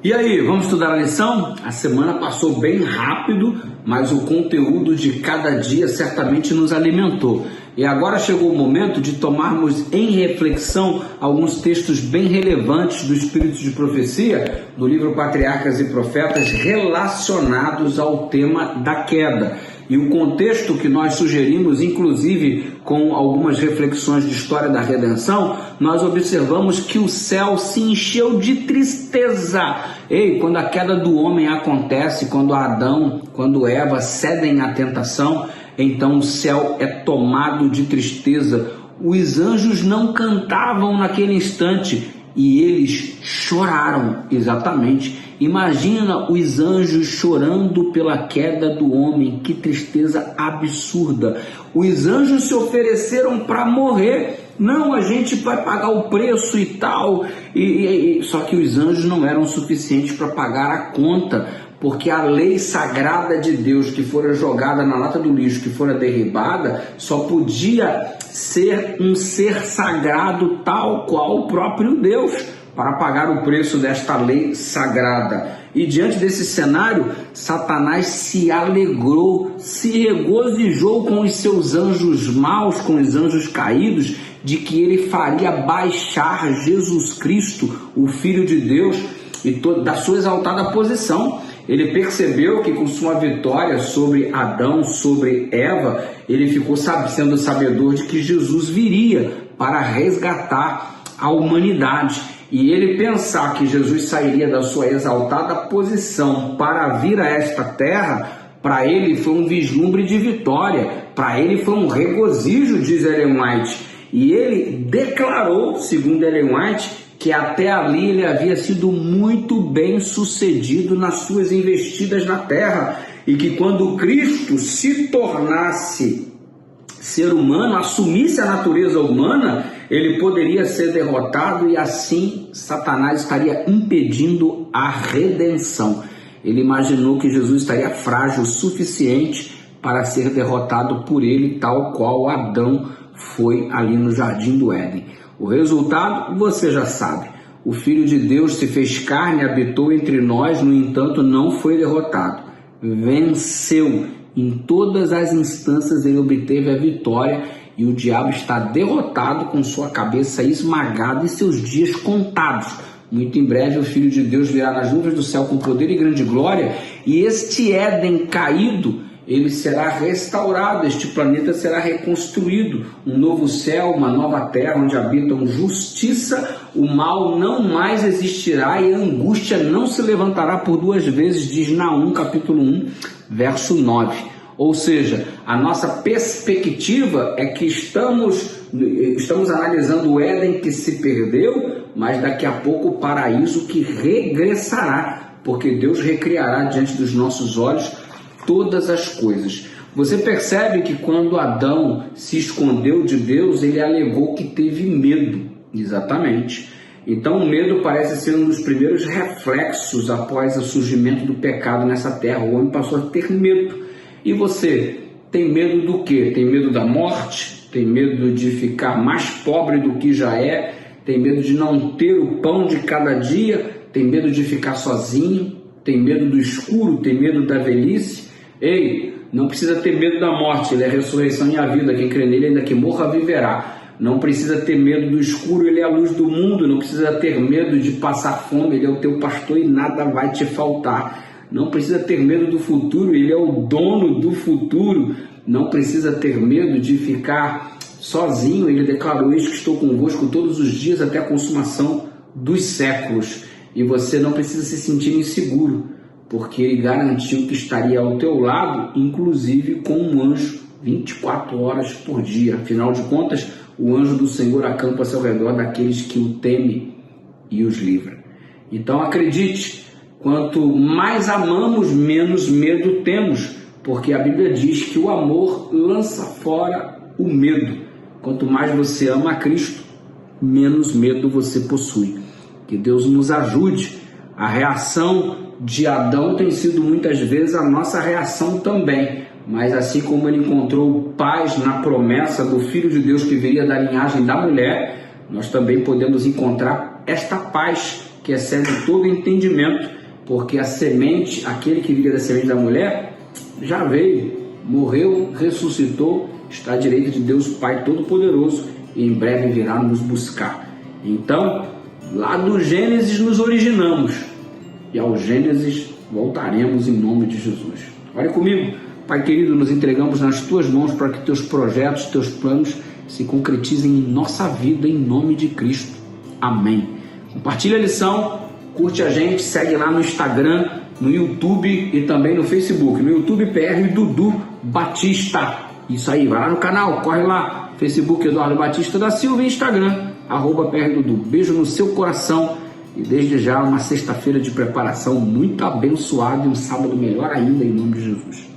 E aí, vamos estudar a lição? A semana passou bem rápido, mas o conteúdo de cada dia certamente nos alimentou. E agora chegou o momento de tomarmos em reflexão alguns textos bem relevantes do Espírito de Profecia, do livro Patriarcas e Profetas, relacionados ao tema da queda. E o contexto que nós sugerimos, inclusive com algumas reflexões de história da redenção, nós observamos que o céu se encheu de tristeza. Quando a queda do homem acontece, quando Adão, quando Eva cedem à tentação, então o céu é tomado de tristeza. Os anjos não cantavam naquele instante e eles choraram, exatamente. Imagina os anjos chorando pela queda do homem, que tristeza absurda. Os anjos se ofereceram para morrer. Não, a gente vai pagar o preço e tal. Só que os anjos não eram suficientes para pagar a conta, porque a lei sagrada de Deus que fora jogada na lata do lixo, que fora derribada, só podia ser um ser sagrado tal qual o próprio Deus, para pagar o preço desta lei sagrada. E diante desse cenário, Satanás se alegrou, se regozijou com os seus anjos maus, com os anjos caídos, de que ele faria baixar Jesus Cristo, o Filho de Deus, e da sua exaltada posição. Ele percebeu que com sua vitória sobre Adão, sobre Eva, ele ficou sendo sabedor de que Jesus viria para resgatar a humanidade. E ele pensar que Jesus sairia da sua exaltada posição para vir a esta terra, para ele foi um vislumbre de vitória, para ele foi um regozijo, diz Ellen White. E ele declarou, segundo Ellen White, que até ali ele havia sido muito bem sucedido nas suas investidas na terra, e que quando Cristo se tornasse ser humano, assumisse a natureza humana, ele poderia ser derrotado e assim Satanás estaria impedindo a redenção. Ele imaginou que Jesus estaria frágil o suficiente para ser derrotado por ele, tal qual Adão foi ali no Jardim do Éden. O resultado você já sabe. O Filho de Deus se fez carne, habitou entre nós, no entanto não foi derrotado. Venceu. Em todas as instâncias ele obteve a vitória e o diabo está derrotado, com sua cabeça esmagada e seus dias contados. Muito em breve o Filho de Deus virá nas nuvens do céu com poder e grande glória, e este Éden caído, ele será restaurado, este planeta será reconstruído, um novo céu, uma nova terra onde habitam justiça, o mal não mais existirá e a angústia não se levantará por duas vezes, diz Naum capítulo 1, verso 9. Ou seja, a nossa perspectiva é que estamos analisando o Éden que se perdeu, mas daqui a pouco o paraíso que regressará, porque Deus recriará diante dos nossos olhos todas as coisas. Você percebe que quando Adão se escondeu de Deus, ele alegou que teve medo. Exatamente. Então o medo parece ser um dos primeiros reflexos após o surgimento do pecado nessa terra. O homem passou a ter medo. E você tem medo do quê? Tem medo da morte? Tem medo de ficar mais pobre do que já é? Tem medo de não ter o pão de cada dia? Tem medo de ficar sozinho? Tem medo do escuro? Tem medo da velhice? Não precisa ter medo da morte, ele é a ressurreição e a vida, quem crê nele ainda que morra viverá. Não precisa ter medo do escuro, ele é a luz do mundo. Não precisa ter medo de passar fome, ele é o teu pastor e nada vai te faltar. Não precisa ter medo do futuro, ele é o dono do futuro. Não precisa ter medo de ficar sozinho, ele declarou: eis que estou convosco todos os dias até a consumação dos séculos. E você não precisa se sentir inseguro, porque ele garantiu que estaria ao teu lado, inclusive com um anjo 24 horas por dia. Afinal de contas, o anjo do Senhor acampa ao redor daqueles que o temem e os livra. Então acredite, quanto mais amamos, menos medo temos, porque a Bíblia diz que o amor lança fora o medo. Quanto mais você ama a Cristo, menos medo você possui. Que Deus nos ajude. A reação de Adão tem sido muitas vezes a nossa reação também, mas assim como ele encontrou paz na promessa do Filho de Deus que viria da linhagem da mulher, nós também podemos encontrar esta paz que excede todo entendimento, porque a semente, aquele que viria da semente da mulher, já veio, morreu, ressuscitou, está à direita de Deus Pai Todo-Poderoso e em breve virá nos buscar. Então, lá do Gênesis nos originamos e ao Gênesis voltaremos em nome de Jesus. Olha comigo, Pai querido, nos entregamos nas Tuas mãos para que Teus projetos, Teus planos se concretizem em nossa vida, em nome de Cristo. Amém. Compartilha a lição, curte a gente, segue lá no Instagram, no YouTube e também no Facebook. No YouTube, PR Dudu Batista. Isso aí, vai lá no canal, corre lá. Facebook, Eduardo Batista da Silva e Instagram, @PR Dudu. Beijo no seu coração e desde já uma sexta-feira de preparação muito abençoada e um sábado melhor ainda, em nome de Jesus.